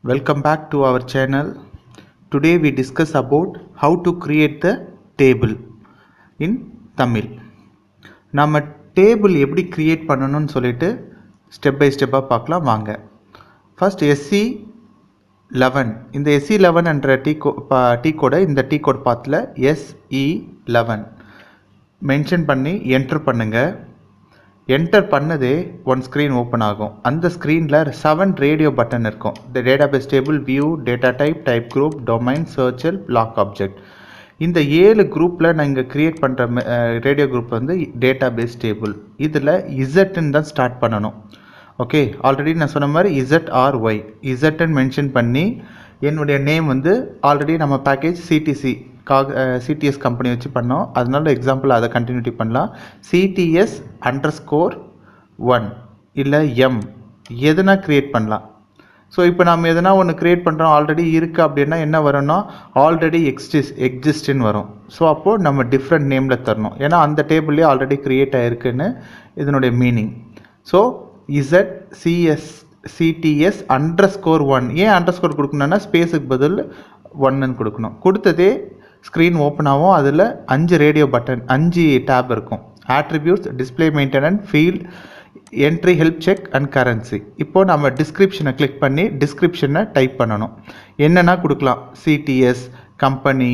Welcome back to our channel. Today we discuss about how to create the table in Tamil. நம்ம table எப்படி create பண்ணணும்னு சொல்லிட்டு step by ஸ்டெப்பாக பார்க்கலாம் வாங்க. ஃபர்ஸ்ட் SE11 இந்த SE11 என்ற டீ கோடை இந்த டீ கோட் பாத்தில் SE11 மென்ஷன் பண்ணி என்டர் பண்ணுங்கள். என்டர் பண்ணதே ஒன் ஸ்க்ரீன் ஓப்பன் ஆகும். அந்த ஸ்க்ரீனில் 7 ரேடியோ பட்டன் இருக்கும். இந்த database table, view, data type, type group, domain, சர்ச்சல், லாக் ஆப்ஜெக்ட். இந்த 7 குரூப்பில் நாங்கள் க்ரியேட் பண்ணுற ரேடியோ குரூப் வந்து டேட்டாபேஸ் டேபிள். இதில் இசட்ன்னு தான் ஸ்டார்ட் பண்ணணும். ஓகே, ஆல்ரெடி நான் சொன்ன மாதிரி ZRY இசட்ன்னு மென்ஷன் பண்ணி என்னுடைய நேம் வந்து ஆல்ரெடி நம்ம பேக்கேஜ் சிடிஎஸ் கம்பெனி வச்சு பண்ணோம். அதனால எக்ஸாம்பிள் அதை கண்டினியூட்டி பண்ணலாம். CTS_1 இல்லை எம் எதுனா க்ரியேட் பண்ணலாம். ஸோ இப்போ நம்ம எதனா ஒன்று க்ரியேட் பண்ணுறோம், ஆல்ரெடி இருக்குது அப்படின்னா என்ன வரும்னா ஆல்ரெடி எக்ஸிஸ்ட்னு வரும். ஸோ அப்போது நம்ம டிஃப்ரெண்ட் நேமில் தரணும், ஏன்னா அந்த டேபிள்லேயே ஆல்ரெடி க்ரியேட் ஆகிருக்குன்னு இதனுடைய மீனிங். ஸோ CTS_1 ஏன் அண்டர்ஸ்கோர் கொடுக்கணுன்னா ஸ்பேஸுக்கு பதில் 1ன்னு கொடுக்கணும். கொடுத்ததே ஸ்க்ரீன் ஓப்பன் ஆகும். அதில் 5 ரேடியோ பட்டன், 5 டேப் இருக்கும். Attributes, display maintenance, field, entry, help check and currency. இப்போது நம்ம டிஸ்கிரிப்ஷனை கிளிக் பண்ணி டிஸ்கிரிப்ஷனை டைப் பண்ணணும். என்னென்னா கொடுக்கலாம், சிடிஎஸ், கம்பெனி,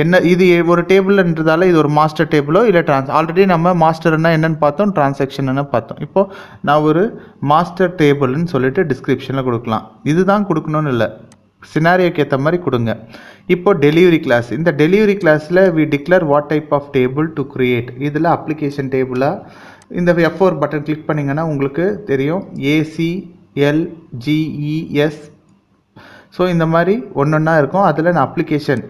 என்ன இது ஒரு டேபிள்ன்றதால இது ஒரு மாஸ்டர் டேபிளோ இல்லை ஆல்ரெடி நம்ம மாஸ்டர்னா என்னென்னு பார்த்தோம், டிரான்சாக்ஷன்னு பார்த்தோம். இப்போது நான் ஒரு மாஸ்டர் டேபிள்னு சொல்லிட்டு டிஸ்கிரிப்ஷனில் கொடுக்கலாம். இதுதான் கொடுக்கணும்னு இல்லை, சினாரியோக்கு ஏற்ற மாதிரி கொடுங்க. இப்போ டெலிவரி கிளாஸ், இந்த டெலிவரி கிளாஸில் we declare what type of table to create. இதில் அப்ளிகேஷன் டேபிளாக இந்த F4 பட்டன் கிளிக் பண்ணிங்கன்னா உங்களுக்கு தெரியும் ACLGES. ஸோ இந்த மாதிரி ஒன்றா இருக்கும். அதில் நான் அப்ளிகேஷன்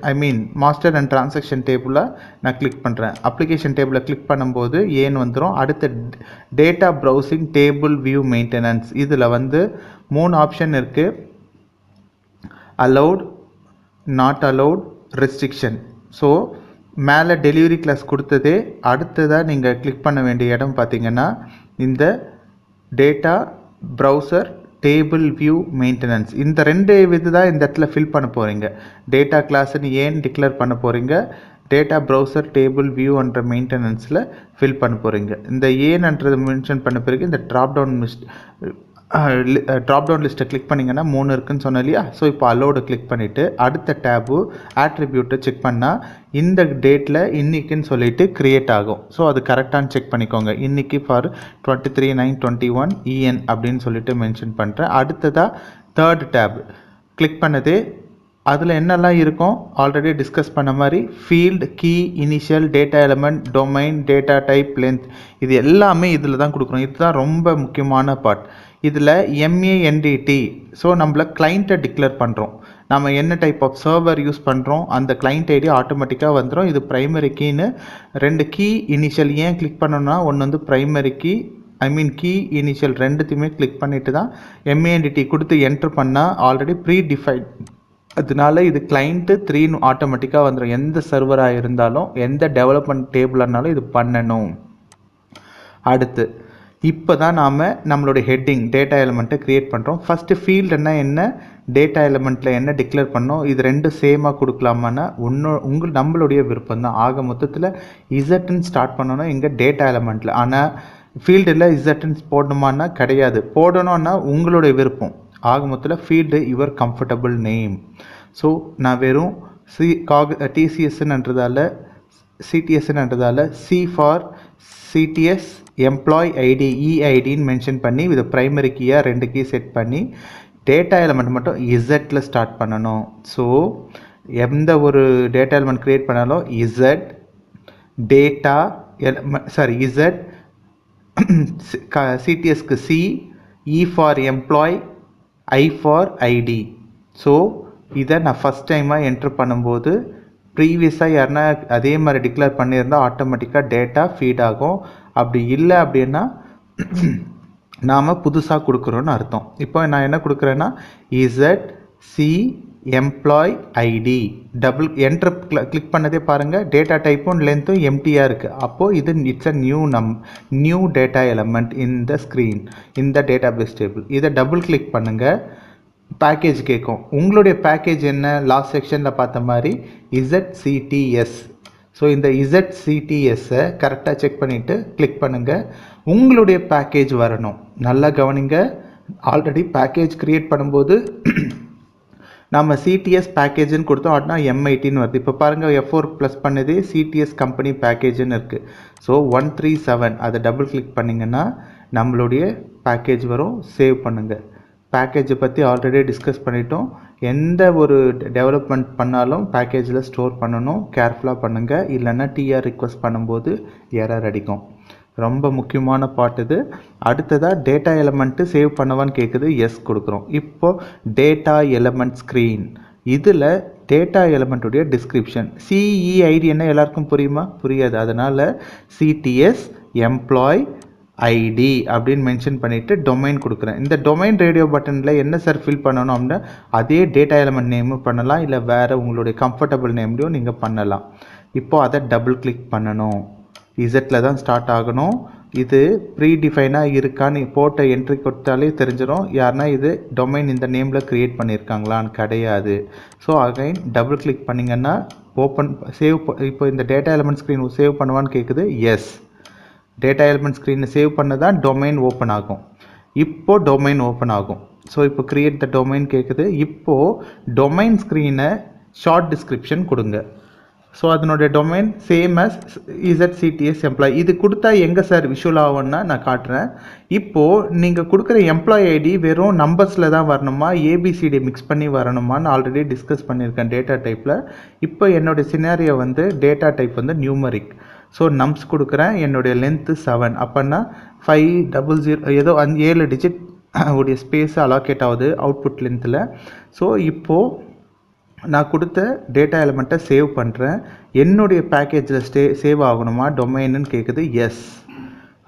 மாஸ்டர் அண்ட் டிரான்சாக்ஷன் டேபிளை நான் கிளிக் பண்ணுறேன். அப்ளிகேஷன் டேபிளை கிளிக் பண்ணும்போது ஏன்னு வந்துடும். அடுத்த data browsing, table view maintenance. இதில் வந்து 3 ஆப்ஷன் இருக்குது. Allowed, not allowed, restriction. So மேலே டெலிவரி கிளாஸ் கொடுத்ததே அடுத்ததாக நீங்கள் கிளிக் பண்ண வேண்டிய இடம் பார்த்தீங்கன்னா இந்த data browser, table view maintenance. இந்த 2 இது தான் இந்த இடத்துல ஃபில் பண்ண போகிறீங்க. டேட்டா கிளாஸ்ன்னு ஏன் டிக்ளேர் பண்ண போகிறீங்க, டேட்டா ப்ரௌசர், டேபிள் வியூ என்ற மெயின்டெனன்ஸில் ஃபில் பண்ண போகிறீங்க. இந்த ஏன்ன்றது மென்ஷன் பண்ண பிறகு இந்த ட்ராப் டவுன் லிஸ்ட்டை கிளிக் பண்ணிங்கன்னா 3 இருக்குதுன்னு சொன்னேன் இல்லையா. ஸோ இப்போ அலோடு கிளிக் பண்ணிவிட்டு அடுத்த டேபு ஆட்ரிபியூட்டை செக் பண்ணால் இந்த டேட்டில் இன்றைக்குன்னு சொல்லிட்டு க்ரியேட் ஆகும். ஸோ அது கரெக்டானு செக் பண்ணிக்கோங்க. இன்றைக்கி ஃபார் 23/9/21 EN அப்படின்னு சொல்லிட்டு மென்ஷன் பண்ணுறேன். அடுத்ததாக 3rd டேப் கிளிக் பண்ணதே அதில் என்னெல்லாம் இருக்கும் ஆல்ரெடி டிஸ்கஸ் பண்ண மாதிரி field, key, initial, data element, domain, data type, length, இது எல்லாமே இதில் தான் கொடுக்குறோம். இதுதான் ரொம்ப முக்கியமான பார்ட். இதில் MANDT. ஸோ நம்மள கிளைண்ட்டை டிக்ளேர் பண்ணுறோம். நம்ம என்ன டைப் ஆஃப் சர்வர் யூஸ் பண்ணுறோம் அந்த கிளைண்ட் ஐடி ஆட்டோமேட்டிக்காக வந்துடும். இது ப்ரைமரி கீன்னு 2 கீ இனிஷியல் ஏன் கிளிக் பண்ணணும்னா ஒன்று வந்து ப்ரைமரி கீ, கீ இனிஷியல் ரெண்டுத்தையுமே கிளிக் பண்ணிவிட்டு தான் MANDT கொடுத்து என்ட்ரு பண்ணால் ஆல்ரெடி ப்ரீ டிஃபைன். அதனால இது கிளைண்ட்டு 3 ஆட்டோமேட்டிக்காக வந்துடும். எந்த சர்வராக இருந்தாலும் எந்த டெவலப்மெண்ட் டேபிளாக இது பண்ணணும். அடுத்து இப்போ தான் நாம் நம்மளுடைய ஹெட்டிங் டேட்டா எலிமெண்ட்டை க்ரியேட் பண்ணுறோம். ஃபஸ்ட்டு ஃபீல்டுன்னா என்ன, டேட்டா எலிமெண்ட்டில் என்ன டிக்ளேர் பண்ணோம், இது 2 சேமாக கொடுக்கலாமான்னா நம்மளுடைய விருப்பம் தான். ஆக மொத்தத்தில் இசட்ன்னு ஸ்டார்ட் பண்ணணும் எங்கள் டேட்டா எலிமெண்ட்டில். ஆனால் ஃபீல்டில் இசட்ன்னு போடணுமான்னா கிடையாது, போடணுன்னா உங்களுடைய விருப்பம். ஆக மொத்தத்தில் field your comfortable name. So நான் வெறும் சிடிஎஸ்ன்றதால C for CTS employee ID EIDன்னு மென்ஷன் பண்ணி இது ப்ரைமரி கீயாக 2 கீ செட் பண்ணி டேட்டா எலிமெண்ட் மட்டும் இசட்டில் ஸ்டார்ட் பண்ணணும். ஸோ எந்த ஒரு டேட்டா எலிமெண்ட் க்ரியேட் பண்ணாலும் இசட் சிடிஎஸ்க்கு C, E for employee, I for ID. So இதை நான் ஃபஸ்ட் டைமாக என்ட்ரு பண்ணும்போது ப்ரீவியஸாக யாருன்னா அதே மாதிரி டிக்ளேர் பண்ணியிருந்தால் ஆட்டோமேட்டிக்காக டேட்டா ஃபீட் ஆகும். அப்படி இல்லை அப்படின்னா நாம் புதுசாக கொடுக்குறோன்னு அர்த்தம். இப்போ நான் என்ன கொடுக்குறேன்னா ZC employee ID double enter click பண்ணதே பாருங்கள் டேட்டா டைப்பும் லென்த்தும் எம்டியாக இருக்குது. அப்போது இது it's a new data element இந்த ஸ்க்ரீன், இந்த டேட்டாபேஸ் டேபிள். இதை டபுள் கிளிக் பண்ணுங்கள். பேக்கேஜ் கேட்கும். உங்களுடைய பேக்கேஜ் என்ன, லாஸ்ட் செக்ஷனில் பார்த்த மாதிரி ZCTS. ஸோ இந்த ZCTSஸை கரெக்டாக செக் பண்ணிவிட்டு கிளிக் பண்ணுங்கள். உங்களுடைய பேக்கேஜ் வரணும். நல்லா கவனிங்க. ஆல்ரெடி பேக்கேஜ் க்ரியேட் பண்ணும்போது நம்ம CTS பேக்கேஜுன்னு கொடுத்தோம். அப்படின்னா M18 வருது. இப்போ பாருங்கள், F4 ப்ளஸ் பண்ணது CTS கம்பெனி பேக்கேஜுன்னு இருக்குது. ஸோ 137 அதை டபுள் கிளிக் பண்ணிங்கன்னா நம்மளுடைய பேக்கேஜ் வரும். சேவ் பண்ணுங்கள். பேக்கேஜை பற்றி ஆல்ரெடி டிஸ்கஸ் பண்ணிட்டோம். எந்த ஒரு டெவலப்மெண்ட் பண்ணாலும் பேக்கேஜில் ஸ்டோர் பண்ணணும். கேர்ஃபுல்லாக பண்ணுங்கள். இல்லைன்னா TR ரிக்வெஸ்ட் பண்ணும்போது எரர் அடிக்கும். ரொம்ப முக்கியமான பார்ட் இது. அடுத்ததாக டேட்டா எலமெண்ட்டு சேவ் பண்ணவான்னு கேட்குது. எஸ் கொடுக்குறோம். இப்போது டேட்டா எலமெண்ட் ஸ்க்ரீன். இதில் டேட்டா எலமெண்ட்டுடைய டிஸ்கிரிப்ஷன் CEID என்ன எல்லாருக்கும் புரியுமா? புரியாது. அதனால் CTS எம்ப்ளாய் ID அப்படின்னு மென்ஷன் பண்ணிவிட்டு டொமைன் கொடுக்குறேன். இந்த டொமைன் ரேடியோ பட்டனில் என்ன சார் ஃபில் பண்ணணும் அப்படின்னா அதே டேட்டா எலமெண்ட் நேமும் பண்ணலாம், இல்லை வேறு உங்களுடைய கம்ஃபர்டபுள் நேம்லையும் நீங்கள் பண்ணலாம். இப்போது அதை டபுள் கிளிக் பண்ணணும். இசட்டில் தான் ஸ்டார்ட் ஆகணும். இது ப்ரீடிஃபைனாக இருக்கான்னு போட்ட என்ட்ரி கொடுத்தாலே தெரிஞ்சிடும் யாருன்னா இது டொமைன் இந்த நேமில் க்ரியேட் பண்ணியிருக்காங்களான்னு. கிடையாது. ஸோ அகைன் டபுள் கிளிக் பண்ணிங்கன்னா ஓப்பன் சேவ். இப்போ இந்த டேட்டா எலமெண்ட் ஸ்க்ரீன் சேவ் பண்ணுவான்னு கேட்குது. எஸ், டேட்டா எலமெண்ட் ஸ்க்ரீனை சேவ் பண்ண தான் டொமைன் ஓப்பன் ஆகும். இப்போது டொமைன் ஓப்பன் ஆகும். ஸோ இப்போ க்ரியேட் த டொமைன் கேட்குது. இப்போது டொமைன் ஸ்க்ரீனை ஷார்ட் டிஸ்கிரிப்ஷன் கொடுங்க. ஸோ அதனுடைய domain same as ZCTS employee. இது கொடுத்தா எங்கே சார் விஷுவல் ஆகும்னா நான் காட்டுறேன். இப்போது நீங்கள் கொடுக்குற எம்ப்ளாய் ஐடி வெறும் நம்பர்ஸில் தான் வரணுமா, ABCD மிக்ஸ் பண்ணி வரணுமான்னு ஆல்ரெடி டிஸ்கஸ் பண்ணியிருக்கேன் டேட்டா டைப்பில். இப்போ என்னுடைய சினாரியோ வந்து டேட்டா டைப் வந்து நியூமரிக். ஸோ நம்ஸ் கொடுக்குறேன். என்னுடைய லென்த்து 7. அப்போன்னா 500 ஏதோ 7 டிஜிட் உடைய ஸ்பேஸ் அலோகேட் ஆகுது அவுட்புட் லென்த்தில். ஸோ இப்போது நான் கொடுத்த டேட்டா எலமெண்ட்டை சேவ் பண்ணுறேன். என்னுடைய பேக்கேஜில் சேவ் ஆகணுமா டொமைன்னு கேட்குது. எஸ்.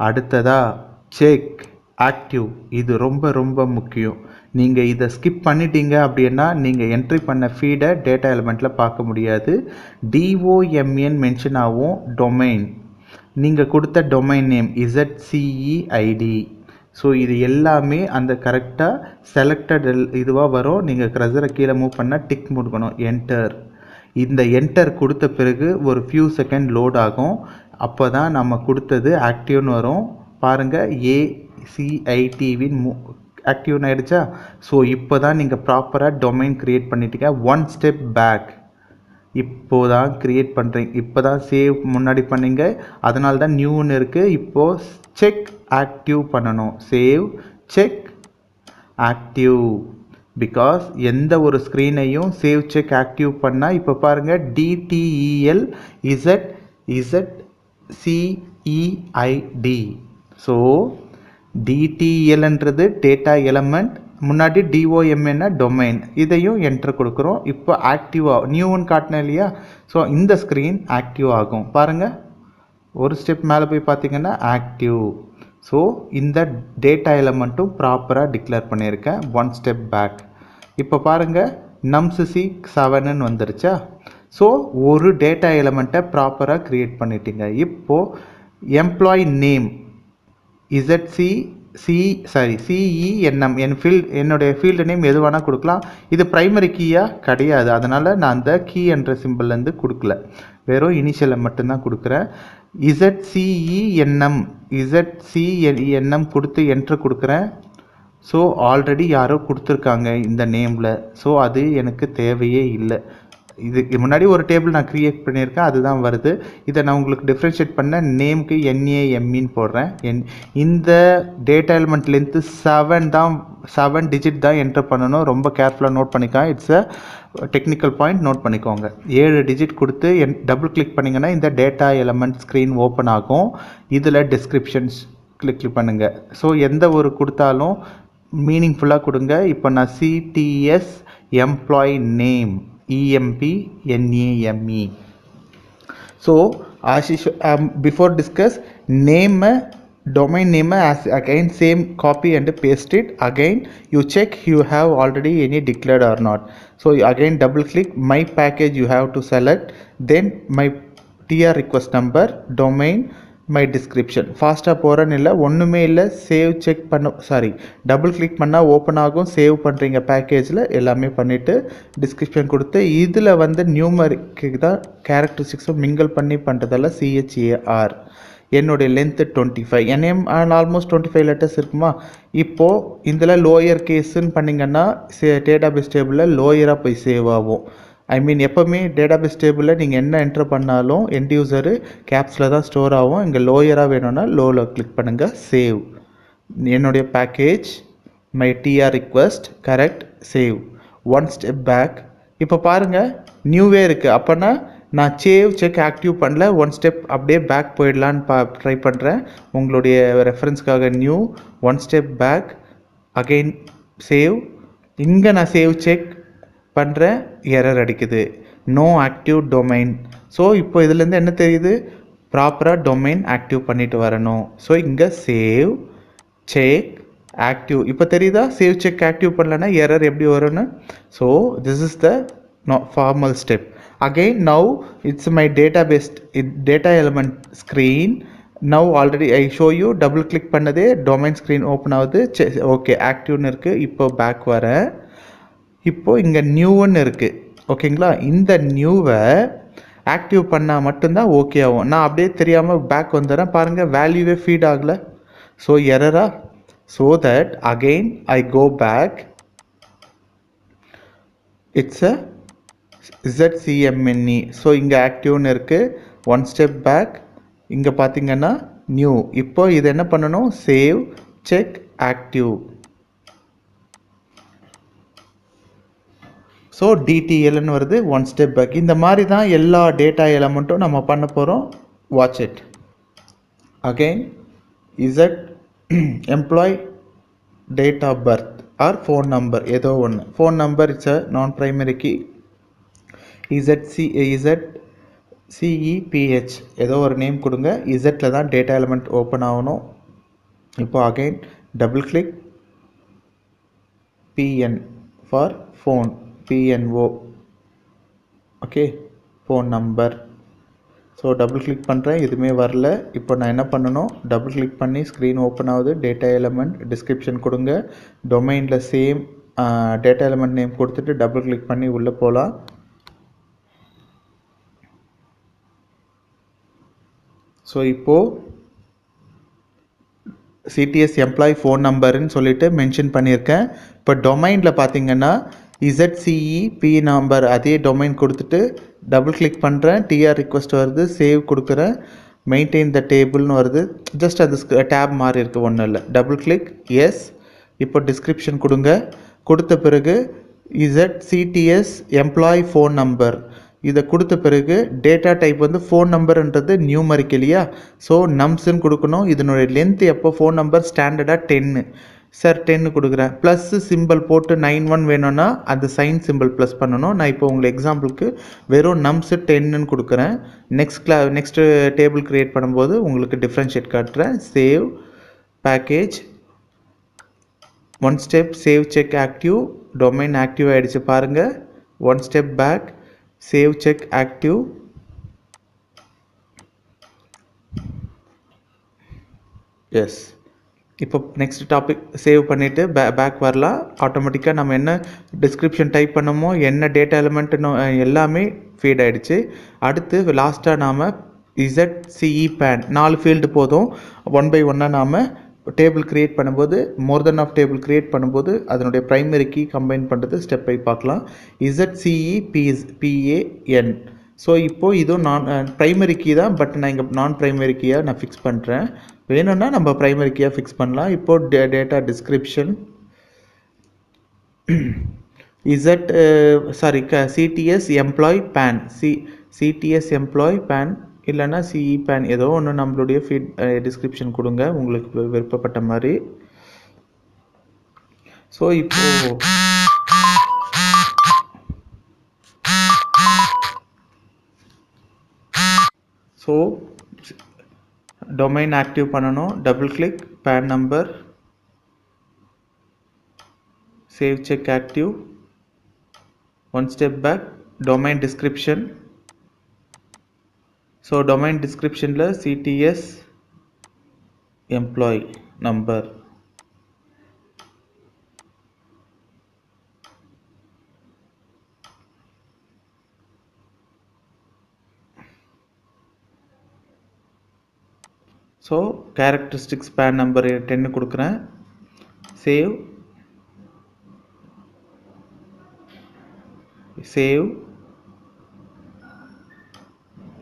அடுத்ததாக செக் ஆக்டிவ். இது ரொம்ப ரொம்ப முக்கியம். நீங்கள் இதை ஸ்கிப் பண்ணிட்டீங்க அப்படின்னா நீங்கள் என்ட்ரி பண்ண ஃபீடை டேட்டா எலமெண்ட்டில் பார்க்க முடியாது. DOMN மென்ஷன் ஆகும். டொமைன் நீங்கள் கொடுத்த டொமைன் நேம் ZCEID. ஸோ இது எல்லாமே அந்த கரெக்டாக செலக்டட் இதுவாக வரும். நீங்கள் க்ரஸரை கீழே மூவ் பண்ணால் டிக் கொடுக்கணும். என்டர். இந்த என்டர் கொடுத்த பிறகு ஒரு ஃபியூ செகண்ட் லோட் ஆகும். அப்போ தான் நம்ம கொடுத்தது ஆக்டிவ்னு வரும். பாருங்கள், ACITவின் ஆக்டிவ்னு ஆகிடுச்சா? ஸோ இப்போ தான் நீங்கள் ப்ராப்பராக டொமைன் க்ரியேட் பண்ணிட்டீங்க. 1 ஸ்டெப் பேக். இப்போ தான் க்ரியேட் பண்ணுறீங்க. இப்போ தான் சேவ் முன்னாடி பண்ணீங்க. அதனால தான் நியூன்னு இருக்குது. இப்போது செக் ஆக்டிவ் பண்ணணும். Save check active. பிகாஸ் எந்த ஒரு ஸ்க்ரீனையும் சேவ் செக் ஆக்டிவ் பண்ணால் இப்போ பாருங்கள் DTEL ZCEID. ஸோ DTELன்றது டேட்டா எலமெண்ட், முன்னாடி DOMN டொமைன். இதையும் என்டர் கொடுக்குறோம். இப்போ ஆக்டிவாக நியூன்னு காட்டினேன் இல்லையா? ஸோ இந்த ஸ்க்ரீன் ஆக்டிவ் ஆகும். பாருங்கள், ஒரு ஸ்டெப் மேலே போய் பார்த்தீங்கன்னா ஆக்டிவ். ஸோ இந்த டேட்டா எலமெண்ட்டும் ப்ராப்பராக டிக்ளேர் பண்ணியிருக்கேன். 1 ஸ்டெப் பேக். இப்போ பாருங்கள், நம்ஸ் 7ன்னு வந்துருச்சா? ஸோ ஒரு டேட்டா எலமெண்ட்டை ப்ராப்பராக க்ரியேட் பண்ணிட்டீங்க. இப்போது எம்ப்ளாய் நேம் CENM என்னுடைய ஃபீல்டு நேம் எது வேணால் கொடுக்கலாம். இது ப்ரைமரி கீயாக கிடையாது. அதனால் நான் அந்த கீ என்ற சிம்பிள்லேருந்து கொடுக்கல, வெறும் இனிஷியலை மட்டும்தான் கொடுக்குறேன். ZCENM கொடுத்து என்ட்ரு கொடுக்குறேன். ஸோ ஆல்ரெடி யாரோ கொடுத்துருக்காங்க இந்த நேமில். ஸோ அது எனக்கு தேவையே இல்லை. இதுக்கு முன்னாடி ஒரு டேபிள் நான் க்ரியேட் பண்ணியிருக்கேன், அதுதான் வருது. இதை நான் உங்களுக்கு டிஃப்ரென்ஷியேட் பண்ண நேமுக்கு NAMEன்னு போடுறேன். இந்த டேட்டா எலிமெண்ட் லென்த்து 7 டிஜிட் தான் என்டர் பண்ணணும். ரொம்ப கேர்ஃபுல்லாக நோட் பண்ணிக்கலாம். It's a technical point, note பண்ணிக்கோங்க. 7 டிஜிட் கொடுத்து டபுள் கிளிக் பண்ணிங்கன்னா இந்த டேட்டா எலிமெண்ட் ஸ்க்ரீன் ஓப்பன் ஆகும். இதில் டிஸ்கிரிப்ஷன்ஸ் கிளிக் பண்ணுங்கள். ஸோ எந்த ஒரு கொடுத்தாலும் மீனிங்ஃபுல்லாக கொடுங்க. இப்போ நான் CTS employee name EMPNAME. So before discuss name, domain name as again same copy and paste it. Again you check you have already any declared or not. So again double click my package, you have to select, then my TR request number, domain, my description. ஃபாஸ்ட்டாக போகிறேன்னு இல்லை, ஒன்றுமே இல்லை. Save check double click பண்ணால் open ஆகும். Save பண்ணுறீங்க பேக்கேஜில் எல்லாமே பண்ணிவிட்டு டிஸ்கிரிப்ஷன் கொடுத்து இதில் வந்து நியூமரிக்கு தான் கேரக்டரிஸ்டிக்ஸும் மிங்கிள் பண்ணி பண்ணுறதால CHAR. என்னுடைய லென்த்து 25. என் நேம் ஆல்மோஸ்ட் 25 லெட்டர்ஸ் இருக்குமா. இப்போது இதில் லோயர் கேஸுன்னு பண்ணிங்கன்னா டேட்டாபேஸ் டேபிளில் லோயராக போய் சேவ் ஆகும். எப்போவுமே டேட்டாபேஸ் டேபிளில் நீங்கள் என்ன என்ட்ரு பண்ணாலும் எண்ட் யூசரு கேப்ஸில் தான் ஸ்டோர் ஆகும். இங்கே லோயராக வேணும்னா லோவில் கிளிக் பண்ணுங்கள். சேவ் என்னுடைய package my TR request correct save. One step back. இப்போ பாருங்கள் நியூவே இருக்குது. அப்போனா நான் சேவ் செக் ஆக்டிவ் பண்ணல. ஒன் ஸ்டெப் அப்படியே பேக் போயிடலான்னு ட்ரை பண்ணுறேன். உங்களுடைய ரெஃபரன்ஸ்க்காக new one step back again save. இங்கே நான் சேவ் செக் பண்ணுறேன், எரர் அடிக்குது, நோ ஆக்டிவ் டொமைன். ஸோ இப்போ இதுலேருந்து என்ன தெரியுது, ப்ராப்பராக டொமைன் ஆக்டிவ் பண்ணிட்டு வரணும். ஸோ இங்கே சேவ் செக் ஆக்டிவ் இப்போ தெரியுதா. சேவ் செக் ஆக்டிவ் பண்ணலன்னா எரர் எப்படி வரும்னு. So this is the formal step. Again now it's my data element screen. Now already I show U double click பண்ணதே டொமைன் ஸ்க்ரீன் ஓப்பன் ஆகுது. Okay ஆக்டிவ்னு இருக்குது. இப்போ back வரேன். இப்போது இங்கே நியூன்னு இருக்குது ஓகேங்களா. இந்த நியூவை ஆக்டிவ் பண்ணால் மட்டும்தான் ஓகே ஆகும். நான் அப்படியே தெரியாமல் பேக் வந்துடுறேன். பாருங்கள் வேல்யூவே ஃபீட் ஆகலை. ஸோ எரரா. So that again I go back. It's a ZCMNE. So இங்கே ஆக்டிவ்னு இருக்குது. One step back. இங்கே பார்த்தீங்கன்னா நியூ. இப்போ இது என்ன பண்ணணும், சேவ் செக் ஆக்டிவ். ஸோ DTLன்னு வருது. One step back. இந்த மாதிரி தான் எல்லா டேட்டா எலமெண்ட்டும் நம்ம பண்ண போகிறோம். Watch it. Again Z employee date of birth or phone number ஏதோ ஒன்று. ஃபோன் நம்பர் இட்ஸ் அ நான் ப்ரைமரி கீ. ZCEPH ஏதோ ஒரு நேம் கொடுங்க. இசட்டில் தான் டேட்டா எலிமெண்ட் ஓப்பன் ஆகணும். இப்போ again double click PN for phone PNO. Okay phone number. So double click பண்ணுறேன், எதுவுமே வரல. இப்போ நான் என்ன பண்ணணும், டபுள் கிளிக் பண்ணி ஸ்க்ரீன் ஓப்பன் ஆகுது. டேட்டா எலிமெண்ட் டிஸ்கிரிப்ஷன் கொடுங்க. டொமைனில் சேம் டேட்டா எலிமெண்ட் நேம் கொடுத்துட்டு டபுள் கிளிக் பண்ணி உள்ளே போகலாம். ஸோ இப்போது CTS எம்ப்ளாய் ஃபோன் நம்பருன்னு சொல்லிட்டு மென்ஷன் பண்ணியிருக்கேன். இப்போ டொமைனில் பார்த்தீங்கன்னா ZCEP நம்பர் அதே டொமைன் கொடுத்துட்டு டபுள் கிளிக் பண்ணுறேன். டிஆர் ரிக்வெஸ்ட் வருது. சேவ் கொடுக்குறேன். மெயின்டைன் த டேபிள்னு வருது. ஜஸ்ட் அது டேப் மாதிரி இருக்குது, ஒன்றும் இல்லை. Double click yes. இப்போ டிஸ்கிரிப்ஷன் கொடுங்க. கொடுத்த பிறகு ZCTS எம்ப்ளாய் ஃபோன் நம்பர் இதை கொடுத்த பிறகு டேட்டா டைப் வந்து ஃபோன் நம்பர்ன்றது நியூமரிக் இல்லையா. ஸோ நம்ஸ்ன்னு கொடுக்கணும். இதனுடைய லென்த் எப்போ ஃபோன் நம்பர் ஸ்டாண்டர்டாக 10 சார் 10 கொடுக்குறேன். ப்ளஸ் சிம்பிள் போட்டு 91 வேணும்னா அந்த சைன் சிம்பிள் ப்ளஸ் பண்ணணும். நான் இப்போ உங்களுக்கு எக்ஸாம்பிளுக்கு வெறும் நம்ஸ் 10ன்னு கொடுக்குறேன். நெக்ஸ்ட் டேபிள் க்ரியேட் பண்ணும்போது உங்களுக்கு டிஃப்ரென்ஷியேட் காட்டுறேன். Save package one step save check active. டொமைன் ஆக்டிவ் ஆகிடுச்சு பாருங்கள். One step back save check active. Yes. இப்போ நெக்ஸ்ட் டாபிக் சேவ் பண்ணிவிட்டு பேக் வரலாம். ஆட்டோமேட்டிக்காக நம்ம என்ன டிஸ்கிரிப்ஷன் டைப் பண்ணமோ என்ன டேட்டா எலிமெண்ட்டு எல்லாமே ஃபீட் ஆகிடுச்சு. அடுத்து லாஸ்ட்டாக நாம் ZCEPAN 4 ஃபீல்டு போதும். ஒன் பை ஒன்னாக நாம் டேபிள் க்ரியேட் பண்ணும்போது மோர் தென் ஆஃப் டேபிள் க்ரியேட் பண்ணும்போது அதனுடைய ப்ரைமரி கீ கம்பைன் பண்ணுறது ஸ்டெப் பை பார்க்கலாம். ZCEPAN. ஸோ இப்போது இதுவும் ப்ரைமரி கீ தான். பட் நான் இங்கே நான் ப்ரைமரி கீயாக நான் ஃபிக்ஸ் பண்ணுறேன். வேணும்னா நம்ம ப்ரைமரி கீயாக ஃபிக்ஸ் பண்ணலாம். இப்போது data description CTS employee PAN CTS employee PAN இல்லைன்னா CEPAN ஏதோ ஒன்று நம்மளுடைய டிஸ்கிரிப்ஷன் கொடுங்க உங்களுக்கு விருப்பப்பட்ட மாதிரி. ஸோ இப்போது டொமைன் ஆக்டிவ் பண்ணணும். Double click PAN number save check active. One step back domain description. So domain டிஸ்கிரிப்ஷனில் CTS employee number. So characteristics PAN number 10 கொடுக்குறேன். சேவ்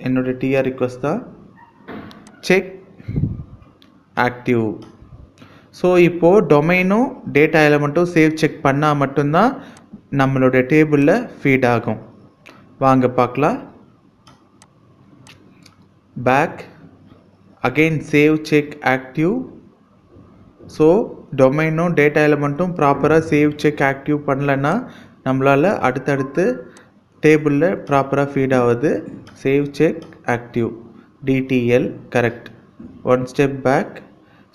என்னுடைய டிஆர் ரிக்வெஸ்ட் தான். Check active. ஸோ இப்போது டொமைனும் டேட்டா எலமெண்ட்டும் save check பண்ணால் மட்டும்தான் நம்மளுடைய டேபிளில் ஃபீட் ஆகும். வாங்க பார்க்கலாம். Back again save check active. So டொமைனும் டேட்டா எலமெண்ட்டும் ப்ராப்பராக சேவ் செக் ஆக்டிவ் பண்ணலன்னா நம்மளால் அடுத்தடுத்து டேபிளில் ப்ராப்பராக ஃபீட் ஆகுது. Save check active DDL correct. 1 step back.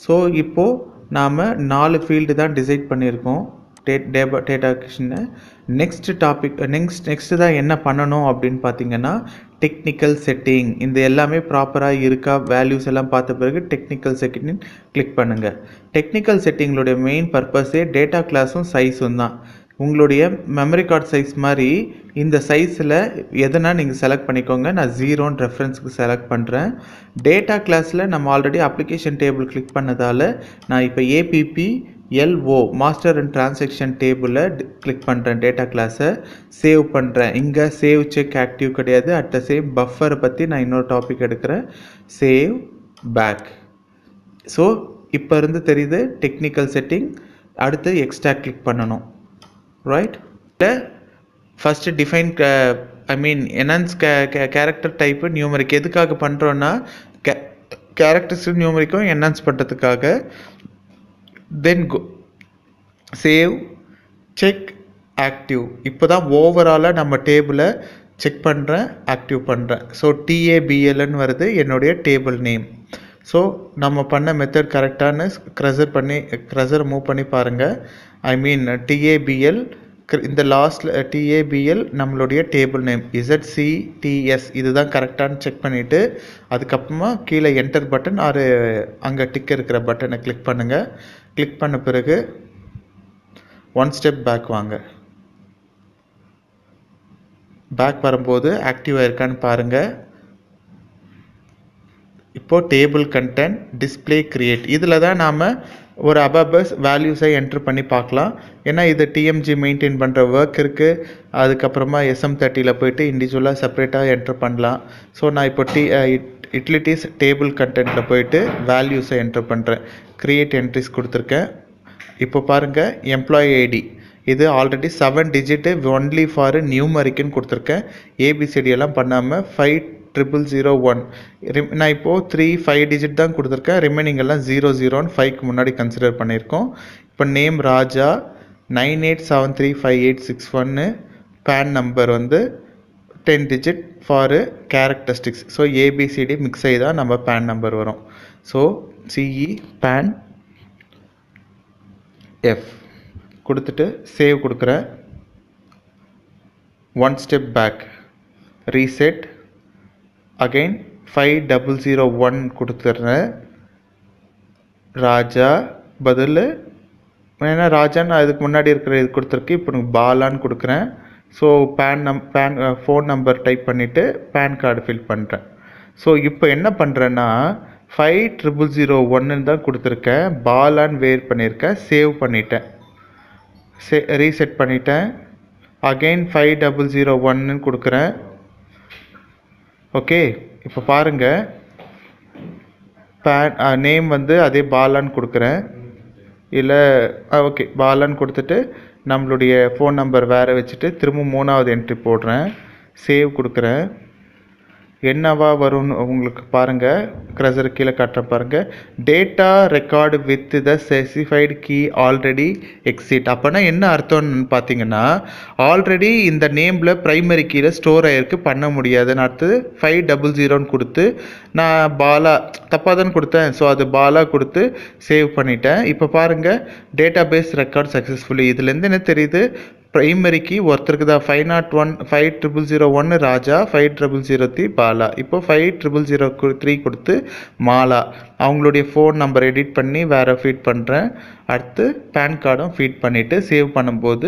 So இப்போது நாம் 4 ஃபீல்டு தான் டிசைட் பண்ணியிருக்கோம் டேட்டா கிஷனை. நெக்ஸ்ட்டு தான் என்ன பண்ணணும் அப்படின்னு பார்த்தீங்கன்னா டெக்னிக்கல் செட்டிங். இந்த எல்லாமே ப்ராப்பராக இருக்கா, வேல்யூஸ் எல்லாம் பார்த்த பிறகு டெக்னிக்கல் செட்டிங் கிளிக் பண்ணுங்கள். டெக்னிக்கல் செட்டிங்களுடைய மெயின் பர்பஸே டேட்டா கிளாஸும் சைஸும் தான். உங்களுடைய மெமரி கார்டு சைஸ் மாதிரி இந்த சைஸில் எதனா நீங்கள் செலக்ட் பண்ணிக்கோங்க. நான் 0ன்னு ரெஃபரன்ஸுக்கு செலக்ட் பண்ணுறேன். டேட்டா கிளாஸில் நம்ம ஆல்ரெடி அப்ளிகேஷன் டேபிள் கிளிக் பண்ணதால் நான் இப்போ APPLO மாஸ்டர் அண்ட் டிரான்சாக்ஷன் டேபிளை கிளிக் பண்ணுறேன். டேட்டா கிளாஸை சேவ் பண்ணுறேன். இங்கே சேவ் செக் ஆக்டிவ் கிடையாது. அட் த சேம் பஃபரை பற்றி நான் இன்னொரு டாபிக் எடுக்கிறேன். Save back. ஸோ இப்போ இருந்து தெரியுது டெக்னிக்கல் செட்டிங். அடுத்து எக்ஸ்ட்ராக்ட் கிளிக் பண்ணணும். Right. First define enhance character type numeric எதுக்காக பண்ணுறோன்னா கேரக்டர்ஸும் நியூமரிக்கும் என்ஹான்ஸ் பண்ணுறதுக்காக. தென் சேவ் செக் ஆக்டிவ். இப்போ தான் ஓவராலாக நம்ம டேபிளை செக் பண்ணுறேன், ஆக்டிவ் பண்ணுறேன். ஸோ TABLன்னு வருது என்னுடைய டேபிள் நேம். ஸோ நம்ம பண்ண மெத்தட் கரெக்டான க்ரஸர் மூவ் பண்ணி பாருங்கள். TABL இந்த லாஸ்ட்டில் TABL நம்மளுடைய டேபிள் நேம் ZCTS இதுதான் கரெக்டானு செக் பண்ணிவிட்டு அதுக்கப்புறமா கீழே என்டர் பட்டன் ஆர் அங்கே டிக் இருக்கிற பட்டனை கிளிக் பண்ணுங்கள். கிளிக் பண்ண பிறகு 1 ஸ்டெப் பேக் வாங்க. பேக் வரும்போது ஆக்டிவாக இருக்கான்னு பாருங்கள். இப்போது டேபிள் கண்டென்ட் டிஸ்பிளே கிரியேட் இதில் தான் நாம் ஒரு அபபஸ் வேல்யூஸை என்ட்ரு பண்ணி பார்க்கலாம். ஏன்னா இது TMG மெயின்டைன் பண்ணுற ஒர்க் இருக்குது. அதுக்கப்புறமா SM30 போய்ட்டு இண்டிவிஜுவலாக செப்பரேட்டாக என்ட்ரு பண்ணலாம். ஸோ நான் இப்போ யூட்டிலிட்டிஸ் டேபிள் கண்டென்ட்டில் போய்ட்டு வேல்யூஸை என்ட்ரு பண்ணுறேன். க்ரியேட் என்ட்ரிஸ் கொடுத்துருக்கேன். இப்போ பாருங்கள் எம்ப்ளாயி ஐடி இது ஆல்ரெடி 7 டிஜிட்டு ஒன்லி ஃபார் நியூமரிக்குன்னு கொடுத்துருக்கேன். ABCD எல்லாம் பண்ணாமல் 50001 நான் இப்போது 5 டிஜிட் தான் கொடுத்துருக்கேன். ரிமைனிங் எல்லாம் 00ன்னு 5க்கு முன்னாடி கன்சிடர் பண்ணியிருக்கோம். இப்போ name Raja 98735861. PAN number 10 digit four characteristics. So ABCD mix ஆகி தான் நம்ம பேன் நம்பர் வரும். ஸோ CE பேன் F கொடுத்துட்டு சேவ் கொடுக்குறேன். 1 ஸ்டெப் பேக் ரீசெட் அகைன் 5001 கொடுத்துட்றேன். ராஜா பதில் ஏன்னா ராஜான்னு அதுக்கு முன்னாடி இருக்கிற இது கொடுத்துருக்கு. இப்போ பாலான்னு கொடுக்குறேன். ஸோ ஃபோன் நம்பர் டைப் பண்ணிவிட்டு பேன் கார்டு ஃபில் பண்ணுறேன். ஸோ இப்போ என்ன பண்ணுறேன்னா 5001 தான் கொடுத்துருக்கேன். பாலான்னு வேர் பண்ணியிருக்கேன். சேவ் பண்ணிட்டேன். ரீசெட் பண்ணிட்டேன். அகெயின் 5001 கொடுக்குறேன். ஓகே இப்போ பாருங்கள் நேம் அதே பாலான்னு கொடுக்குறேன். இல்லை ஓகே பாலான்னு கொடுத்துட்டு நம்மளுடைய ஃபோன் நம்பர் வேறு வச்சுட்டு திரும்ப 3வது என்ட்ரி போடுறேன். சேவ் கொடுக்குறேன். என்னவா வரும்னு உங்களுக்கு பாருங்கள். க்ரஸர் கீழே காட்டுறேன் பாருங்கள். Data record with the specified key already exist. அப்போனா என்ன அர்த்தம்னு பார்த்தீங்கன்னா ஆல்ரெடி இந்த நேமில் ப்ரைமரி கீழே ஸ்டோர் ஆகிருக்கு, பண்ண முடியாதுன்னு அடுத்து 500ன்னு கொடுத்து நான் பாலா தப்பாக தான் கொடுத்தேன். ஸோ அது பாலா கொடுத்து சேவ் பண்ணிட்டேன். இப்போ பாருங்கள் டேட்டா பேஸ் ரெக்கார்ட் சக்ஸஸ்ஃபுல்லி. இதுலேருந்து என்ன தெரியுது ப்ரைமரிக்கு ஒருத்தருக்கு தான் 501 5001 ராஜா, 5003 பாலா. இப்போ 5003 கொடுத்து மாலா. அவங்களுடைய ஃபோன் நம்பர் எடிட் பண்ணி வேறு ஃபீட் பண்ணுறேன். அடுத்து பேன் கார்டும் ஃபீட் பண்ணிவிட்டு சேவ் பண்ணும்போது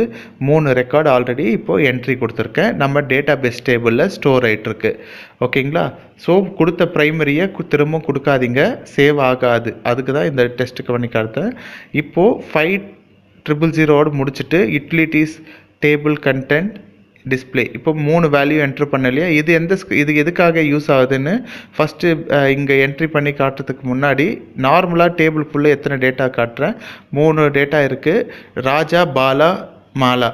3 ரெக்கார்டு ஆல்ரெடி இப்போது என்ட்ரி கொடுத்துருக்கேன். நம்ம டேட்டா பேஸ் டேபிளில் ஸ்டோர் ஆகிட்டுருக்கு. ஓகேங்களா? ஸோ கொடுத்த ப்ரைமரியை திரும்ப கொடுக்காதீங்க, சேவ் ஆகாது. அதுக்கு தான் இந்த டெஸ்ட்டுக்கு பண்ணி காட்டுறேன். இப்போது 5000 முடிச்சுட்டு யூட்டிலிட்டிஸ் டேபிள் கண்டென்ட் டிஸ்பிளே இப்போ 3 வேல்யூ என்ட்ரு பண்ணலையா. இது எதுக்காக யூஸ் ஆகுதுன்னு ஃபஸ்ட்டு இங்கே என்ட்ரி பண்ணி காட்டுறதுக்கு முன்னாடி நார்மலாக டேபிள்குள்ளே எத்தனை டேட்டா காட்டுறேன். 3 டேட்டா இருக்குது, ராஜா, பாலா, மாலா.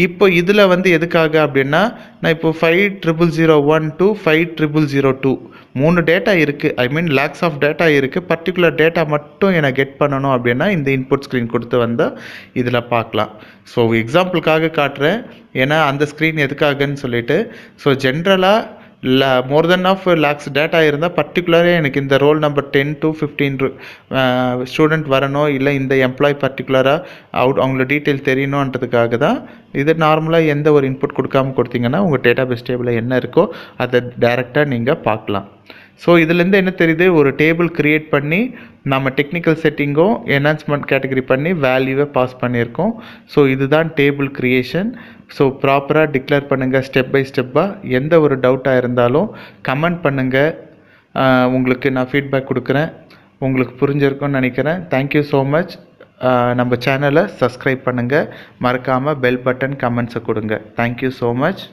இப்போ இதில் எதுக்காக அப்படின்னா நான் இப்போ 5001 to 5002 3 டேட்டா இருக்குது. ஐ மீன் லேக்ஸ் ஆஃப் டேட்டா இருக்குது. பர்டிகுலர் டேட்டா மட்டும் எனக்கு கெட் பண்ணணும் அப்படின்னா இந்த இன்புட் ஸ்க்ரீன் கொடுத்து வந்தால் இதில் பார்க்கலாம். ஸோ எக்ஸாம்பிளுக்காக காட்டுறேன், ஏன்னா அந்த ஸ்க்ரீன் எதுக்காகன்னு சொல்லிட்டு. ஸோ ஜென்ரலாக மோர் தென் ஆஃப் லேக்ஸ் டேட்டா இருந்தால் பர்டிகுலராக எனக்கு இந்த ரோல் நம்பர் 10 to 15 ஸ்டூடெண்ட் வரணும், இல்லை இந்த எம்ப்ளாய் பர்டிகுலராக அவங்களோட டீட்டெயில் தெரியணுன்றதுக்காக தான். இது நார்மலாக எந்த ஒரு இன்புட் கொடுக்காமல் கொடுத்தீங்கன்னா உங்கள் டேட்டா பேஸ் டேபிளில் என்ன இருக்கோ அதை டைரெக்டாக நீங்கள் பார்க்கலாம். ஸோ இதுலேருந்து என்ன தெரியுது, ஒரு டேபிள் க்ரியேட் பண்ணி நம்ம டெக்னிக்கல் செட்டிங்கும் என்ஹான்ஸ்மெண்ட் கேட்டகரி பண்ணி வேல்யூவை பாஸ் பண்ணியிருக்கோம். ஸோ இதுதான் டேபிள் க்ரியேஷன். ஸோ ப்ராப்பராக டிக்ளேர் பண்ணுங்கள் ஸ்டெப் பை ஸ்டெப்பாக. எந்த ஒரு டவுட்டாக இருந்தாலும் கமெண்ட் பண்ணுங்கள், உங்களுக்கு நான் ஃபீட்பேக் கொடுக்குறேன். உங்களுக்கு புரிஞ்சிருக்கும்னு நினைக்கிறேன். Thank you so much. நம்ம சேனலை சப்ஸ்கிரைப் பண்ணுங்கள், மறக்காமல் பெல் பட்டன் கமெண்ட்ஸை கொடுங்க. Thank you so much.